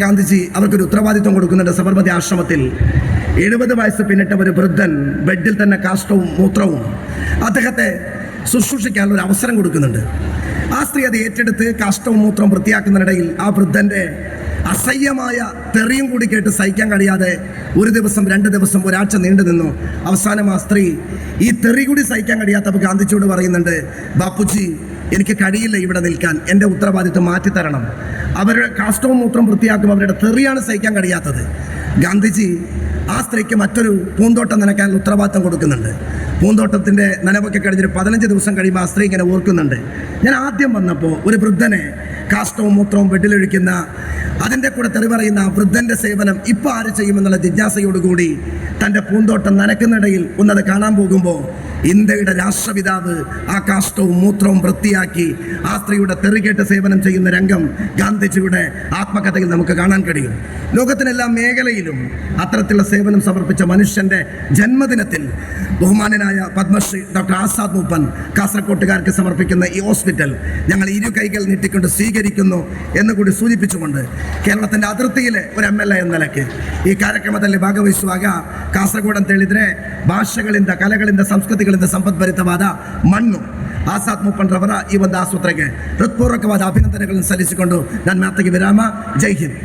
ഗാന്ധിജി അവർക്കൊരു ഉത്തരവാദിത്വം കൊടുക്കുന്നുണ്ട്. സബർമതി ആശ്രമത്തിൽ 70 വയസ്സ് പിന്നിട്ട ഒരു വൃദ്ധൻ ബെഡിൽ തന്നെ കാഷ്ടവും മൂത്രവും അദ്ദേഹത്തെ ശുശ്രൂഷിക്കാനുള്ള ഒരു അവസരം കൊടുക്കുന്നുണ്ട്. ആ സ്ത്രീ അത് ഏറ്റെടുത്ത് കാഷ്ടവും മൂത്രവും വൃത്തിയാക്കുന്നതിനിടയിൽ ആ വൃദ്ധൻ്റെ അസഹ്യമായ തെറിയും കൂടി കേട്ട് സഹിക്കാൻ കഴിയാതെ 1 ദിവസം 2 ദിവസം ഒരാഴ്ച നീണ്ടു നിന്നു. അവസാനം ആ സ്ത്രീ ഈ തെറി കൂടി സഹിക്കാൻ കഴിയാത്തപ്പോൾ ഗാന്ധിജിയോട് പറയുന്നുണ്ട്, ബാപ്പുജി എനിക്ക് കഴിയില്ല ഇവിടെ നിൽക്കാൻ, എൻ്റെ ഉത്തരവാദിത്വം മാറ്റിത്തരണം. അവരുടെ കാഷ്ടവും മൂത്രം വൃത്തിയാക്കും, അവരുടെ തെറിയാണ് സഹിക്കാൻ കഴിയാത്തത്. ഗാന്ധിജി ആ സ്ത്രീക്ക് മറ്റൊരു പൂന്തോട്ടം നനയ്ക്കാൻ ഉത്തരവാദിത്വം കൊടുക്കുന്നുണ്ട്. പൂന്തോട്ടത്തിൻ്റെ നനവൊക്കെ കഴിഞ്ഞൊരു 15 ദിവസം കഴിയുമ്പോൾ ആ സ്ത്രീ ഇങ്ങനെ ഓർക്കുന്നുണ്ട്, ഞാൻ ആദ്യം വന്നപ്പോൾ ഒരു വൃദ്ധനെ കാഷ്ടവും മൂത്രവും ബെഡിലൊഴിക്കുന്ന അതിൻ്റെ കൂടെ തെറി പറയുന്ന വൃദ്ധൻ്റെ സേവനം ഇപ്പോൾ ആര് ചെയ്യുമെന്നുള്ള ജിജ്ഞാസയോടുകൂടി തൻ്റെ പൂന്തോട്ടം നനയ്ക്കുന്നിടയിൽ ഒന്നത് കാണാൻ പോകുമ്പോൾ ഇന്ത്യയുടെ രാഷ്ട്രപിതാവ് ആ കാഷ്ടവും മൂത്രവും വൃത്തിയാക്കി ആ സ്ത്രീയുടെ തെറികേട്ട് സേവനം ചെയ്യുന്ന രംഗം ഗാന്ധിജിയുടെ ആത്മകഥയിൽ നമുക്ക് കാണാൻ കഴിയും. ലോകത്തിനെല്ലാ മേഖലയിലും അത്തരത്തിലുള്ള സേവനം സമർപ്പിച്ച മനുഷ്യൻ്റെ ജന്മദിനത്തിൽ ബഹുമാനനായ പത്മശ്രീ ഡോക്ടർ ആസാദ് മൂപ്പൻ കാസർകോട്ടുകാർക്ക് സമർപ്പിക്കുന്ന ഈ ഹോസ്പിറ്റൽ ഞങ്ങൾ 2 കൈകൾ നീട്ടിക്കൊണ്ട് സ്വീകരിക്കുന്നു എന്നുകൂടി സൂചിപ്പിച്ചുകൊണ്ട് കേരളത്തിൻ്റെ അതിർത്തിയിലെ ഒരു MLA എന്ന ನಿಲಕ್ಕೆ ಈ ಕಾರ್ಯಕ್ರಮದಲ್ಲಿ ಭಾಗವಹಿಸುವಾಗ ಕಾಸರಗೋಡು ಅಂತ ಹೇಳಿದರೆ ಭಾಷೆಗಳಿಂದ ಕಲೆಗಳಿಂದ ಸಂಸ್ಕೃತಿಗಳಿಂದ ಸಂಪದ್ಭರಿತವಾದ ಮಣ್ಣು ಆಸಾದ್ ಮೂಪನ್ ರವರ ಈ ಒಂದು ಆಸ್ಪತ್ರೆಗೆ ಹೃತ್ಪೂರ್ವಕವಾದ ಅಭಿನಂದನೆಗಳನ್ನು ಸಲ್ಲಿಸಿಕೊಂಡು ನನ್ನ ಮಾತಿಗೆ ವಿರಾಮ. ಜೈ ಹಿಂದ್.